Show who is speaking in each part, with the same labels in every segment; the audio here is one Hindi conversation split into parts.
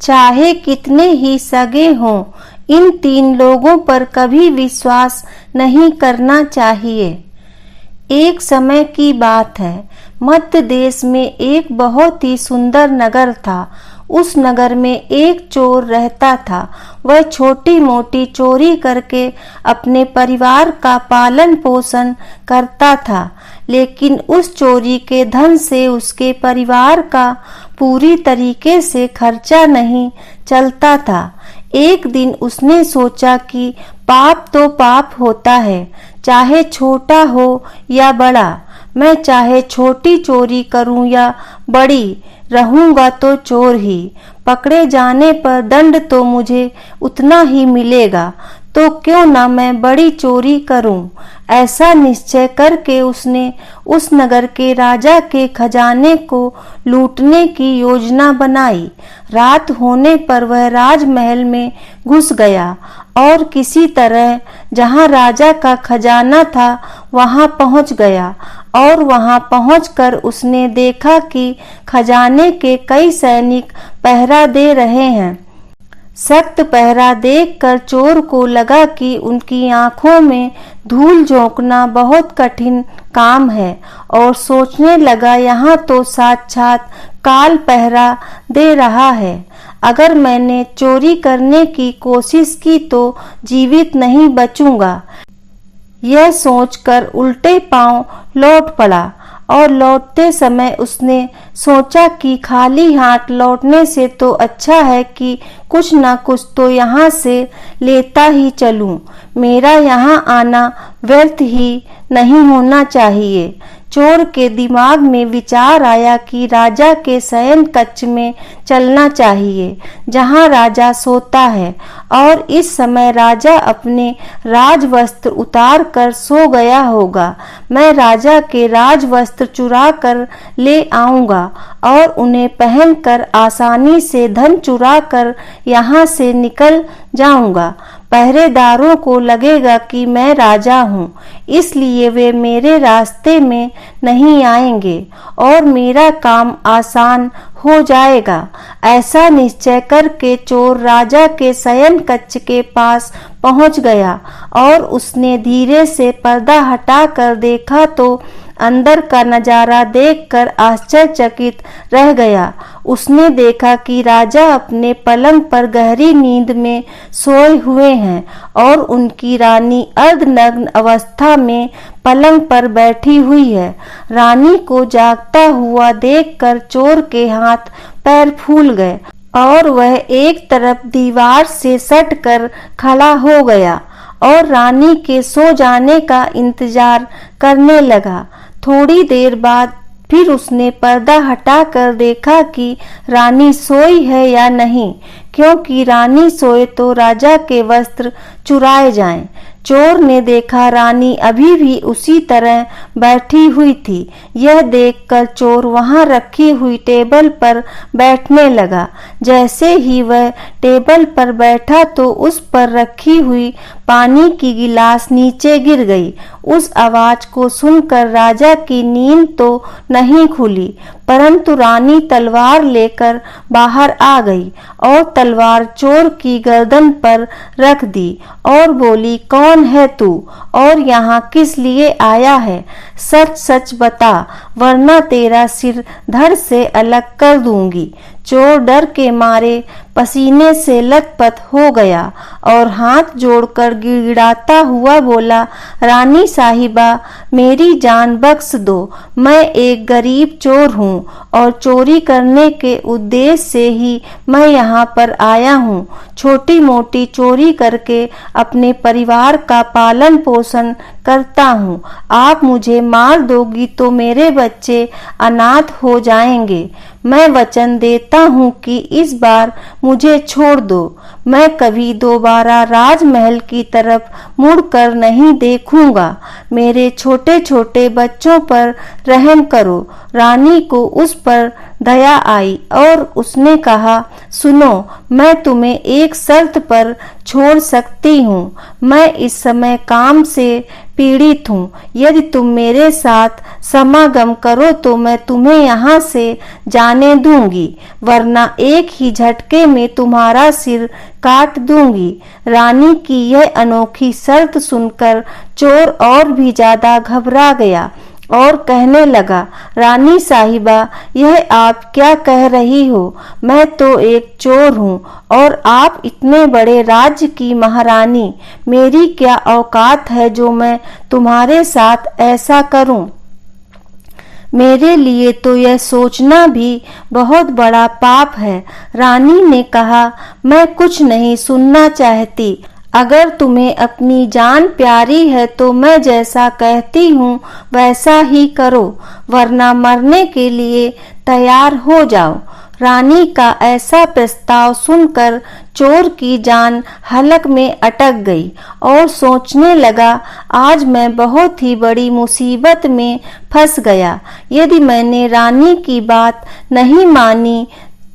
Speaker 1: चाहे कितने ही सगे हों, इन 3 लोगों पर कभी विश्वास नहीं करना चाहिए। एक समय की बात है, मध्य देश में एक बहुत ही सुंदर नगर था। उस नगर में एक चोर रहता था। वह छोटी मोटी चोरी करके अपने परिवार का पालन पोषण करता था, लेकिन उस चोरी के धन से उसके परिवार का पूरी तरीके से खर्चा नहीं चलता था। एक दिन उसने सोचा कि पाप तो पाप होता है, चाहे छोटा हो या बड़ा। मैं चाहे छोटी चोरी करूं या बड़ी, रहूंगा तो चोर ही। पकड़े जाने पर दंड तो मुझे उतना ही मिलेगा, तो क्यों ना मैं बड़ी चोरी करूं। ऐसा निश्चय करके उसने उस नगर के राजा के खजाने को लूटने की योजना बनाई। रात होने पर वह राजमहल में घुस गया और किसी तरह जहां राजा का खजाना था वहां पहुंच गया। और वहां पहुंचकर उसने देखा कि खजाने के कई सैनिक पहरा दे रहे हैं। सख्त पहरा देखकर चोर को लगा कि उनकी आंखों में धूल झोंकना बहुत कठिन काम है, और सोचने लगा, यहाँ तो साक्षात काल पहरा दे रहा है। अगर मैंने चोरी करने की कोशिश की तो जीवित नहीं बचूंगा। यह सोचकर उल्टे पांव लौट पड़ा, और लौटते समय उसने सोचा कि खाली हाथ लौटने से तो अच्छा है कि कुछ न कुछ तो यहाँ से लेता ही चलूं। मेरा यहाँ आना व्यर्थ ही नहीं होना चाहिए। चोर के दिमाग में विचार आया कि राजा के शयन कक्ष में चलना चाहिए, जहां राजा सोता है, और इस समय राजा अपने राजवस्त्र उतार कर सो गया होगा। मैं राजा के राजवस्त्र चुरा कर ले आऊंगा और उन्हें पहनकर आसानी से धन चुरा कर यहाँ से निकल जाऊंगा। पहरेदारों को लगेगा कि मैं राजा हूँ, इसलिए वे मेरे रास्ते में नहीं आएंगे और मेरा काम आसान हो जाएगा। ऐसा निश्चय करके चोर राजा के शयन कक्ष के पास पहुंच गया और उसने धीरे से पर्दा हटाकर देखा तो अंदर का नजारा देखकर आश्चर्यचकित रह गया। उसने देखा कि राजा अपने पलंग पर गहरी नींद में सोए हुए हैं और उनकी रानी अर्धनग्न अवस्था में पलंग पर बैठी हुई है। रानी को जागता हुआ देखकर चोर के हाथ पैर फूल गए और वह एक तरफ दीवार से सटकर खड़ा हो गया और रानी के सो जाने का इंतजार करने लगा। थोड़ी देर बाद फिर उसने पर्दा हटाकर देखा कि रानी सोई है या नहीं, क्योंकि रानी सोए तो राजा के वस्त्र चुराए जाएं। चोर ने देखा रानी अभी भी उसी तरह बैठी हुई थी। यह देखकर चोर वहां रखी हुई टेबल पर बैठने लगा। जैसे ही वह टेबल पर बैठा तो उस पर रखी हुई पानी की गिलास नीचे गिर गई। उस आवाज को सुनकर राजा की नींद तो नहीं खुली, परंतु रानी तलवार लेकर बाहर आ गई और तलवार चोर की गर्दन पर रख दी और बोली, कौन है तू और यहाँ किस लिए आया है? सच सच बता, वरना तेरा सिर धड़ से अलग कर दूंगी। चोर डर के मारे पसीने से लथपथ हो गया और हाथ जोड़कर गिड़गिड़ाता हुआ बोला, रानी साहिबा, मेरी जान बख्श दो। मैं एक गरीब चोर हूँ और चोरी करने के उद्देश्य से ही मैं यहाँ पर आया हूँ। छोटी मोटी चोरी करके अपने परिवार का पालन पोषण करता हूँ। आप मुझे मार दोगी तो मेरे बच्चे अनाथ हो जाएंगे। मैं वचन देता हूँ कि इस बार मुझे छोड़ दो। मैं कभी दोबारा राजमहल की तरफ मुड़कर नहीं देखूंगा। मेरे छोटे छोटे बच्चों पर रहम करो। रानी को उस पर दया आई और उसने कहा, सुनो, मैं तुम्हें एक शर्त पर छोड़ सकती हूँ। मैं इस समय काम से पीड़ित हूँ। यदि तुम मेरे साथ समागम करो तो मैं तुम्हें यहाँ से जाने दूंगी, वरना एक ही झटके में तुम्हारा सिर काट दूंगी। रानी की यह अनोखी शर्त सुनकर चोर और भी ज्यादा घबरा गया और कहने लगा, रानी साहिबा, यह आप क्या कह रही हो? मैं तो एक चोर हूँ और आप इतने बड़े राज्य की महारानी। मेरी क्या औकात है जो मैं तुम्हारे साथ ऐसा करूँ? मेरे लिए तो यह सोचना भी बहुत बड़ा पाप है। रानी ने कहा, मैं कुछ नहीं सुनना चाहती। अगर तुम्हें अपनी जान प्यारी है तो मैं जैसा कहती हूँ वैसा ही करो, वरना मरने के लिए तैयार हो जाओ। रानी का ऐसा प्रस्ताव सुनकर चोर की जान हलक में अटक गई और सोचने लगा, आज मैं बहुत ही बड़ी मुसीबत में फंस गया। यदि मैंने रानी की बात नहीं मानी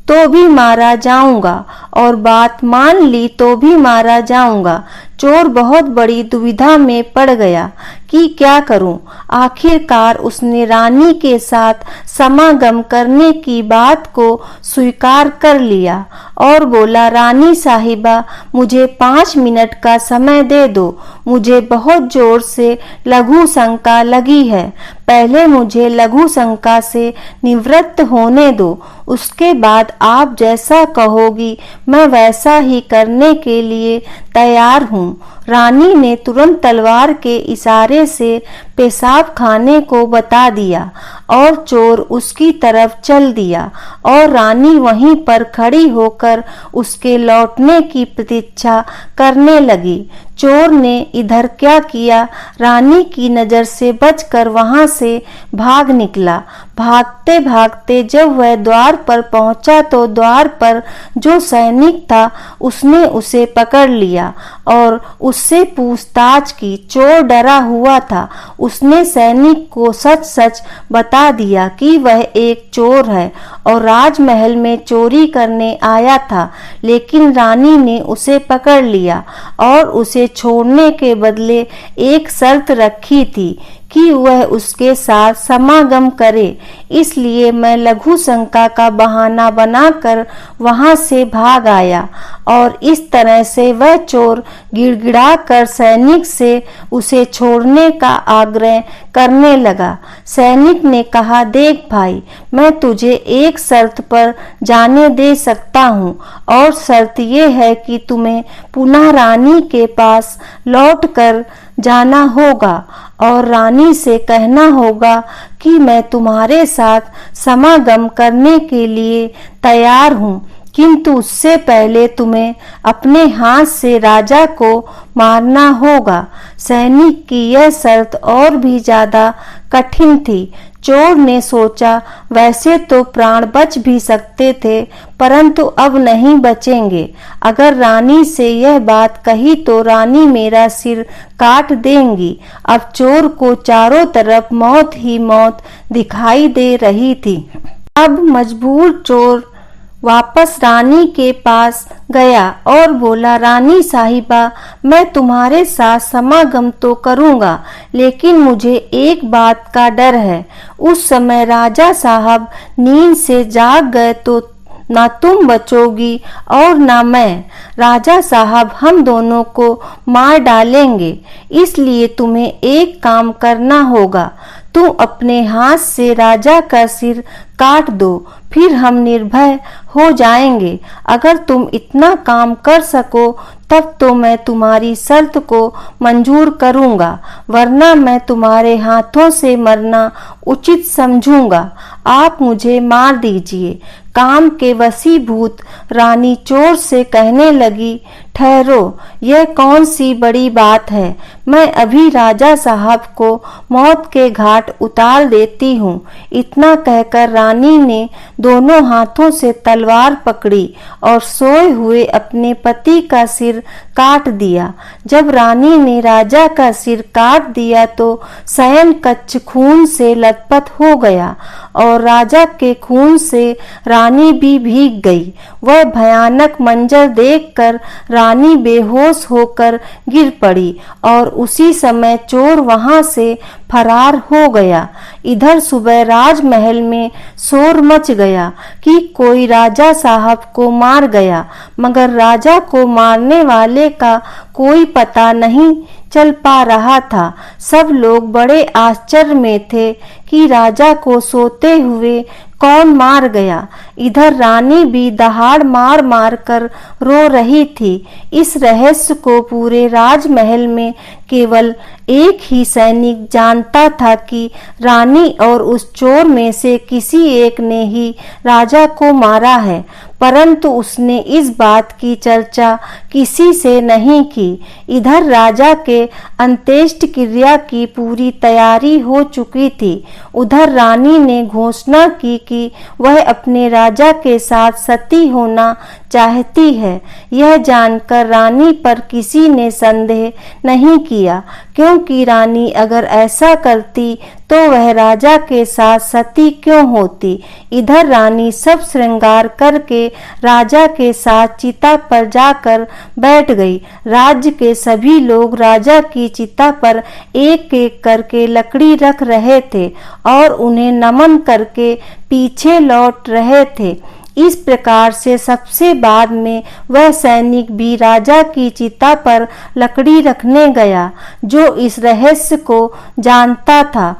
Speaker 1: तो भी मारा जाऊंगा और बात मान ली तो भी मारा जाऊंगा। चोर बहुत बड़ी दुविधा में पड़ गया कि क्या करूं। आखिरकार उसने रानी के साथ समागम करने की बात को स्वीकार कर लिया और बोला, रानी साहिबा, मुझे 5 मिनट का समय दे दो। मुझे बहुत जोर से लघु शंका लगी है। पहले मुझे लघु शंका से निवृत्त होने दो, उसके बाद आप जैसा कहोगी मैं वैसा ही करने के लिए तैयार हूँ। रानी ने तुरंत तलवार के इशारे से पेशाब खाने को बता दिया और चोर उसकी तरफ चल दिया और रानी वहीं पर खड़ी होकर उसके लौटने की प्रतीक्षा करने लगी। चोर ने इधर क्या किया, रानी की नजर से बचकर वहां से भाग निकला। भागते भागते जब वह द्वार पर पहुंचा तो द्वार पर जो सैनिक था उसने उसे पकड़ लिया और उससे पूछताछ की। चोर डरा हुआ था। उसने सैनिक को सच सच बता दिया कि वह एक चोर है और राजमहल में चोरी करने आया था, लेकिन रानी ने उसे पकड़ लिया और उसे छोड़ने के बदले एक शर्त रखी थी कि वह उसके साथ समागम करे। इसलिए मैं लघु शंका का बहाना बनाकर वहां से भाग आया और इस तरह से वह चोर गिड़गिड़ा कर सैनिक से उसे छोड़ने का आग्रह करने लगा। सैनिक ने कहा, देख भाई, मैं तुझे एक शर्त पर जाने दे सकता हूँ और शर्त यह है कि तुम्हें पुनः रानी के पास लौट कर जाना होगा और रानी से कहना होगा कि मैं तुम्हारे साथ समागम करने के लिए तैयार हूँ, किंतु उससे पहले तुम्हें अपने हाथ से राजा को मारना होगा। सैनिक की यह शर्त और भी ज्यादा कठिन थी। चोर ने सोचा, वैसे तो प्राण बच भी सकते थे, परंतु अब नहीं बचेंगे। अगर रानी से यह बात कही तो रानी मेरा सिर काट देंगी। अब चोर को चारों तरफ मौत ही मौत दिखाई दे रही थी। अब मजबूर चोर वापस रानी के पास गया और बोला, रानी साहिबा, मैं तुम्हारे साथ समागम तो करूंगा, लेकिन मुझे एक बात का डर है। उस समय राजा साहब नींद से जाग गए तो ना तुम बचोगी और ना मैं। राजा साहब हम दोनों को मार डालेंगे। इसलिए तुम्हें एक काम करना होगा। तुम अपने हाथ से राजा का सिर काट दो, फिर हम निर्भय हो जाएंगे। अगर तुम इतना काम कर सको तब तो मैं तुम्हारी शर्त को मंजूर करूंगा, वरना मैं तुम्हारे हाथों से मरना उचित समझूंगा। आप मुझे मार दीजिए। काम के वशीभूत रानी चोर से कहने लगी, ठहरो, यह कौन सी बड़ी बात है। मैं अभी राजा साहब को मौत के घाट उतार देती हूँ। इतना कहकर रानी ने दोनों हाथों से तलवार पकड़ी और सोए हुए अपने पति का सिर काट दिया। जब रानी ने राजा का सिर काट दिया तो शयन कक्ष खून से लथपथ हो गया और राजा के खून से रानी भी भीग गई। वह भयानक मंजर देखकर रानी बेहोश होकर गिर पड़ी और उसी समय चोर वहां से फरार हो गया। इधर सुबह राजमहल में शोर मच गया कि कोई राजा साहब को मार गया, मगर राजा को मारने वाले का कोई पता नहीं चल पा रहा था। सब लोग बड़े आश्चर्य में थे कि राजा को सोते हुए कौन मार गया। इधर रानी भी दहाड़ मार मार कर रो रही थी। इस रहस्य को पूरे राजमहल में केवल एक ही सैनिक जानता था कि रानी और उस चोर में से किसी एक ने ही राजा को मारा है, परंतु उसने इस बात की चर्चा किसी से नहीं की। इधर राजा के अंत्येष्टि क्रिया की पूरी तैयारी हो चुकी थी। उधर रानी ने घोषणा की कि वह अपने राजा के साथ सती होना चाहती है। यह जानकर रानी पर किसी ने संदेह नहीं किया, क्योंकि रानी अगर ऐसा करती तो वह राजा के साथ सती क्यों होती। इधर रानी सब श्रृंगार करके राजा के साथ चिता पर जाकर बैठ गई। राज्य के सभी लोग राजा की चिता पर एक एक करके लकड़ी रख रहे थे और उन्हें नमन करके पीछे लौट रहे थे। इस प्रकार से सबसे बाद में वह सैनिक भी राजा की चिता पर लकड़ी रखने गया जो इस रहस्य को जानता था।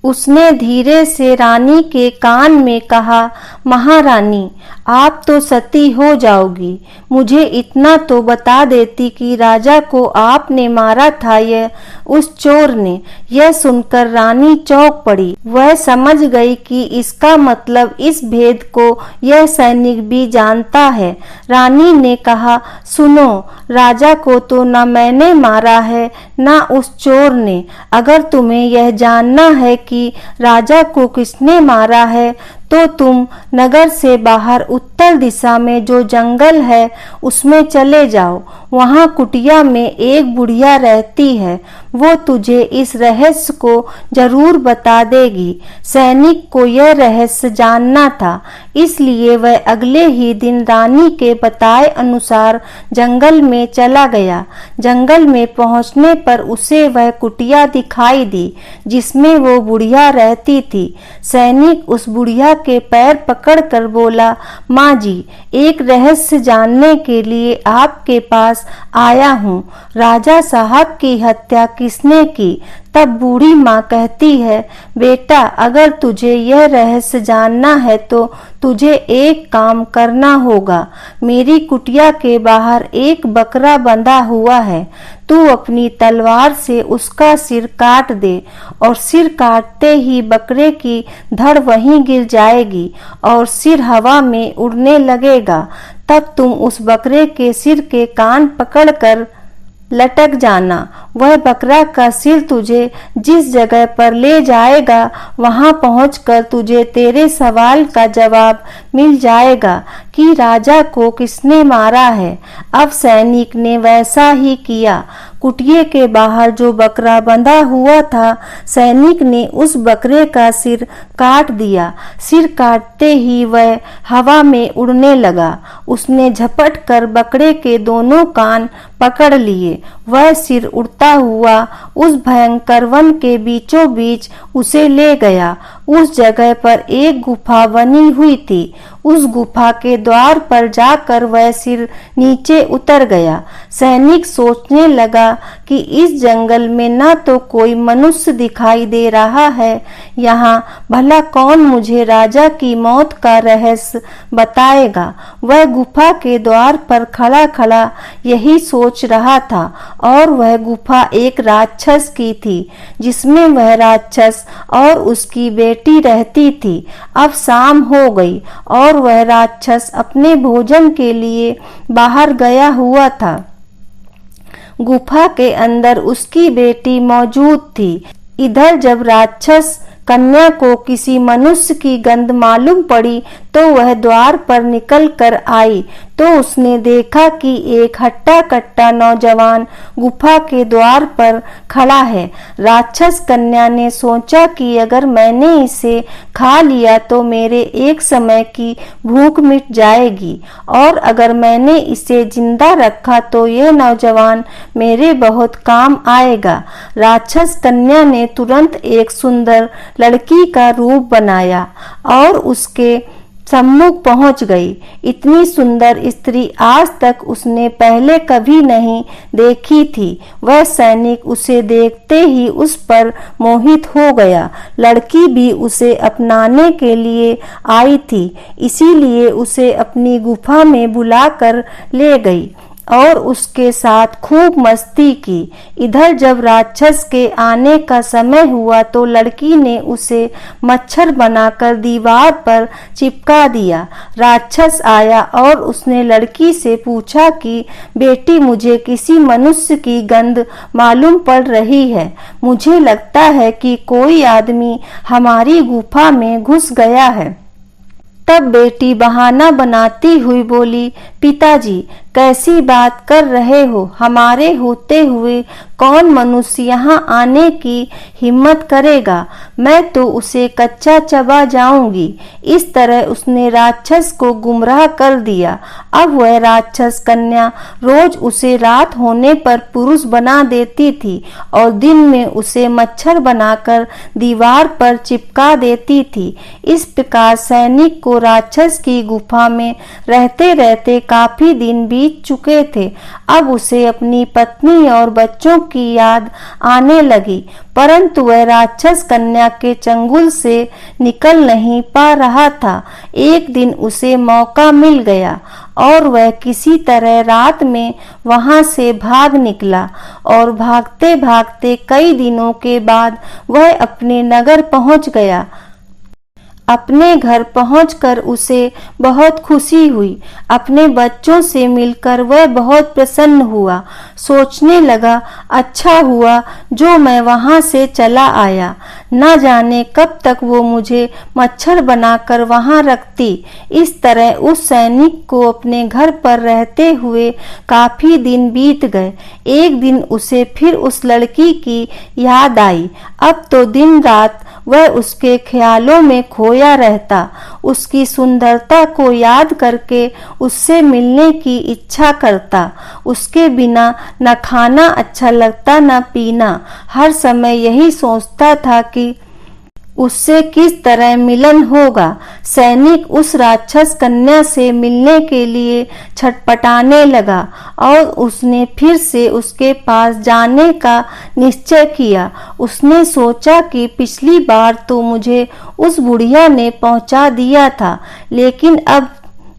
Speaker 1: उसने धीरे से रानी के कान में कहा, महारानी, आप तो सती हो जाओगी। मुझे इतना तो बता देती कि राजा को आपने मारा था यह उस चोर ने। यह सुनकर रानी चौंक पड़ी। वह समझ गई कि इसका मतलब इस भेद को यह सैनिक भी जानता है। रानी ने कहा, सुनो, राजा को तो न मैंने मारा है न उस चोर ने। अगर तुम्हें यह जानना है कि राजा को किसने मारा है तो तुम नगर से बाहर उत्तर दिशा में जो जंगल है उसमें चले जाओ। वहां कुटिया में एक बुढ़िया रहती है, वो तुझे इस रहस्य को जरूर बता देगी। सैनिक को यह रहस्य जानना था, इसलिए वह अगले ही दिन रानी के बताए अनुसार जंगल में चला गया। जंगल में पहुंचने पर उसे वह कुटिया दिखाई दी जिसमें वो बुढ़िया रहती थी। सैनिक उस बुढ़िया के पैर पकड़कर बोला, माँ जी, एक रहस्य जानने के लिए आपके पास आया हूँ। राजा साहब की हत्या किसने की? तब बूढ़ी माँ कहती है, बेटा, अगर तुझे यह रहस्य जानना है तो तुझे एक काम करना होगा। मेरी कुटिया के बाहर एक बकरा बंधा हुआ है, तू अपनी तलवार से उसका सिर काट दे और सिर काटते ही बकरे की धड़ वहीं गिर जाएगी और सिर हवा में उड़ने लगेगा। तब तुम उस बकरे के सिर के कान पकड़कर लटक जाना। वह बकरा का सिर तुझे जिस जगह पर ले जाएगा वहां पहुंचकर तुझे तेरे सवाल का जवाब मिल जाएगा कि राजा को किसने मारा है। अब सैनिक ने वैसा ही किया। कुटिये के बाहर जो बकरा बंधा हुआ था, सैनिक ने उस बकरे का सिर काट दिया। सिर काटते ही वह हवा में उड़ने लगा। उसने झपट कर बकरे के दोनों कान पकड़ लिए। वह सिर उड़ता हुआ उस भयंकर वन के बीचों बीच उसे ले गया। उस जगह पर एक गुफा बनी हुई थी। उस गुफा के द्वार पर जाकर वह सिर नीचे उतर गया। सैनिक सोचने लगा कि इस जंगल में न तो कोई मनुष्य दिखाई दे रहा है, यहाँ भला कौन मुझे राजा की मौत का रहस्य बताएगा। वह गुफा के द्वार पर खड़ा खड़ा यही सोच रहा था और वह गुफा एक राक्षस की थी, जिसमें वह राक्षस और उसकी बेटी रहती थी। अब शाम हो गई और वह राक्षस अपने भोजन के लिए बाहर गया हुआ था। गुफा के अंदर उसकी बेटी मौजूद थी। इधर जब राक्षस कन्या को किसी मनुष्य की गंध मालूम पड़ी तो वह द्वार पर निकल कर आई तो उसने देखा कि एक हट्टा कट्टा नौजवान गुफा के द्वार पर खड़ा है। राक्षस कन्या ने सोचा कि अगर मैंने इसे खा लिया तो मेरे एक समय की भूख मिट जाएगी, और अगर मैंने इसे जिंदा रखा तो यह नौजवान मेरे बहुत काम आएगा। राक्षस कन्या ने तुरंत एक सुंदर लड़की का रूप बनाया और उसके सम्मुख पहुंच गई। इतनी सुंदर स्त्री आज तक उसने पहले कभी नहीं देखी थी। वह सैनिक उसे देखते ही उस पर मोहित हो गया। लड़की भी उसे अपनाने के लिए आई थी, इसीलिए उसे अपनी गुफा में बुलाकर ले गई और उसके साथ खूब मस्ती की। इधर जब राक्षस के आने का समय हुआ तो लड़की ने उसे मच्छर बनाकर दीवार पर चिपका दिया। राक्षस आया और उसने लड़की से पूछा कि बेटी, मुझे किसी मनुष्य की गंध मालूम पड़ रही है। मुझे लगता है कि कोई आदमी हमारी गुफा में घुस गया है। तब बेटी बहाना बनाती हुई बोली, पिताजी कैसी बात कर रहे हो? हमारे होते हुए कौन मनुष्य यहाँ आने की हिम्मत करेगा? मैं तो उसे कच्चा चबा जाऊंगी। इस तरह उसने राक्षस को गुमराह कर दिया। अब वह राक्षस कन्या रोज उसे रात होने पर पुरुष बना देती थी और दिन में उसे मच्छर बनाकर दीवार पर चिपका देती थी। इस प्रकार सैनिक को राक्षस की गुफा में रहते रहते काफी दिन बीत चुके थे। अब उसे अपनी पत्नी और बच्चों की याद आने लगी, परंतु वह राक्षस कन्या के चंगुल से निकल नहीं पा रहा था। एक दिन उसे मौका मिल गया और वह किसी तरह रात में वहां से भाग निकला और भागते भागते कई दिनों के बाद वह अपने नगर पहुंच गया। अपने घर पहुंचकर उसे बहुत खुशी हुई। अपने बच्चों से मिलकर वह बहुत प्रसन्न हुआ। सोचने लगा, अच्छा हुआ जो मैं वहां से चला आया। न जाने कब तक वो मुझे मच्छर बनाकर वहां रखती। इस तरह उस सैनिक को अपने घर पर रहते हुए काफी दिन बीत गए। एक दिन उसे फिर उस लड़की की याद आई। अब तो दिन रात वह उसके ख्यालों में खोया रहता। उसकी सुंदरता को याद करके उससे मिलने की इच्छा करता। उसके बिना न खाना अच्छा लगता न पीना। हर समय यही सोचता था कि उससे किस तरह मिलन होगा। सैनिक उस राक्षस कन्या से मिलने के लिए छटपटाने लगा और उसने फिर से उसके पास जाने का निश्चय किया। उसने सोचा कि पिछली बार तो मुझे उस बुढ़िया ने पहुंचा दिया था, लेकिन अब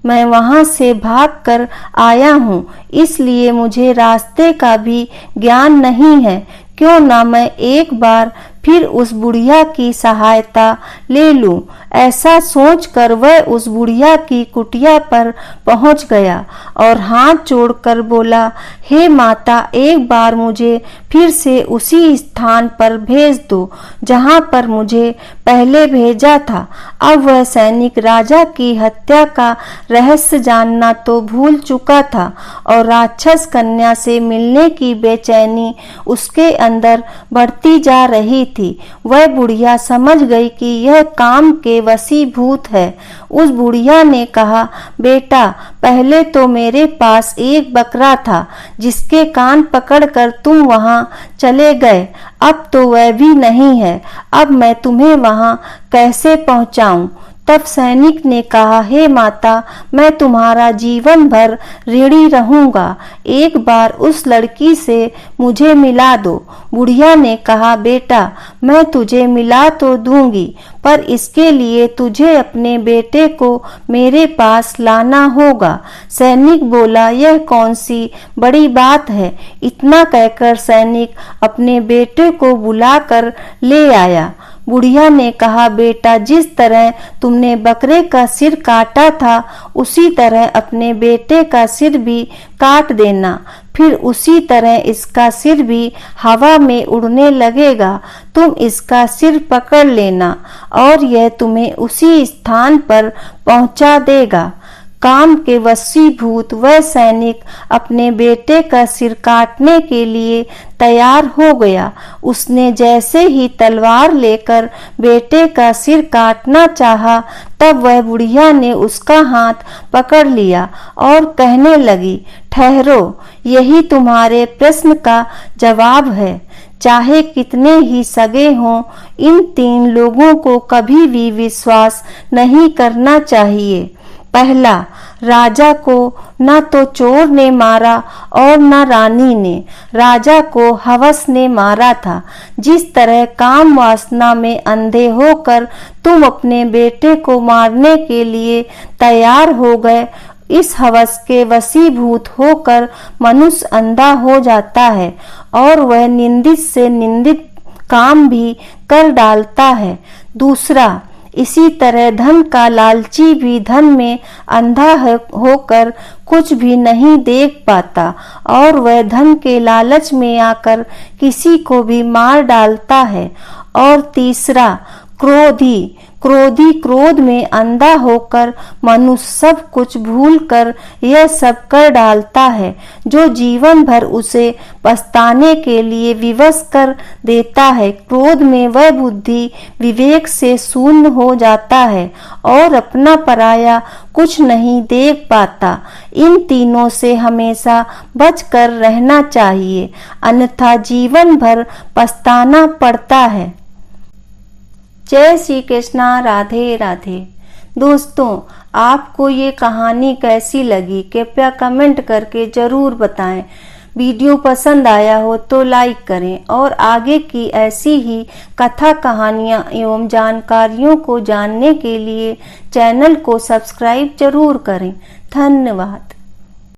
Speaker 1: मैं वहां से भागकर आया हूँ, इसलिए मुझे रास्ते का भी ज्ञान नहीं है। क्यों ना मैं एक बार फिर उस बुढ़िया की सहायता ले लूं। ऐसा सोचकर वह उस बुढ़िया की कुटिया पर पहुंच गया और हाथ जोड़कर बोला, हे माता, एक बार मुझे फिर से उसी स्थान पर भेज दो जहां पर मुझे पहले भेजा था। अब वह सैनिक राजा की हत्या का रहस्य जानना तो भूल चुका था और राक्षस कन्या से मिलने की बेचैनी उसके अंदर बढ़ती जा रही थी। वह बुढ़िया समझ गई कि यह काम के वशीभूत है। उस बुढ़िया ने कहा, बेटा, पहले तो मेरे पास एक बकरा था जिसके कान पकड़कर तुम वहां चले गए। अब तो वह भी नहीं है। अब मैं तुम्हें वहां कैसे पहुंचाऊं? तब सैनिक ने कहा, हे माता, मैं तुम्हारा जीवन भर ऋणी रहूंगा। एक बार उस लड़की से मुझे मिला दो। बुढ़िया ने कहा, बेटा, मैं तुझे मिला तो दूंगी, पर इसके लिए तुझे अपने बेटे को मेरे पास लाना होगा। सैनिक बोला, यह कौन सी बड़ी बात है। इतना कहकर सैनिक अपने बेटे को बुलाकर ले आया। बुढ़िया ने कहा, बेटा, जिस तरह तुमने बकरे का सिर काटा था उसी तरह अपने बेटे का सिर भी काट देना, फिर उसी तरह इसका सिर भी हवा में उड़ने लगेगा। तुम इसका सिर पकड़ लेना और यह तुम्हें उसी स्थान पर पहुंचा देगा। काम के वशीभूत वह सैनिक अपने बेटे का सिर काटने के लिए तैयार हो गया। उसने जैसे ही तलवार लेकर बेटे का सिर काटना चाहा, तब वह बुढ़िया ने उसका हाथ पकड़ लिया और कहने लगी, ठहरो, यही तुम्हारे प्रश्न का जवाब है। चाहे कितने ही सगे हों, इन 3 लोगों को कभी भी विश्वास नहीं करना चाहिए। पहला, राजा को न तो चोर ने मारा और न रानी ने। राजा को हवस ने मारा था। जिस तरह काम वासना में अंधे होकर तुम अपने बेटे को मारने के लिए तैयार हो गए, इस हवस के वशीभूत होकर मनुष्य अंधा हो जाता है और वह निंदित से निंदित काम भी कर डालता है। दूसरा, इसी तरह धन का लालची भी धन में अंधा होकर कुछ भी नहीं देख पाता और वह धन के लालच में आकर किसी को भी मार डालता है। और तीसरा, क्रोधी क्रोध में अंधा होकर मनुष्य सब कुछ भूलकर यह सब कर डालता है जो जीवन भर उसे पछताने के लिए विवश कर देता है। क्रोध में वह बुद्धि विवेक से शून्य हो जाता है और अपना पराया कुछ नहीं देख पाता। इन तीनों से हमेशा बचकर रहना चाहिए, अन्यथा जीवन भर पछताना पड़ता है। जय श्री कृष्णा। राधे राधे। दोस्तों, आपको ये कहानी कैसी लगी कृपया कमेंट करके जरूर बताएं। वीडियो पसंद आया हो तो लाइक करें और आगे की ऐसी ही कथा कहानियाँ एवं जानकारियों को जानने के लिए चैनल को सब्सक्राइब जरूर करें। धन्यवाद।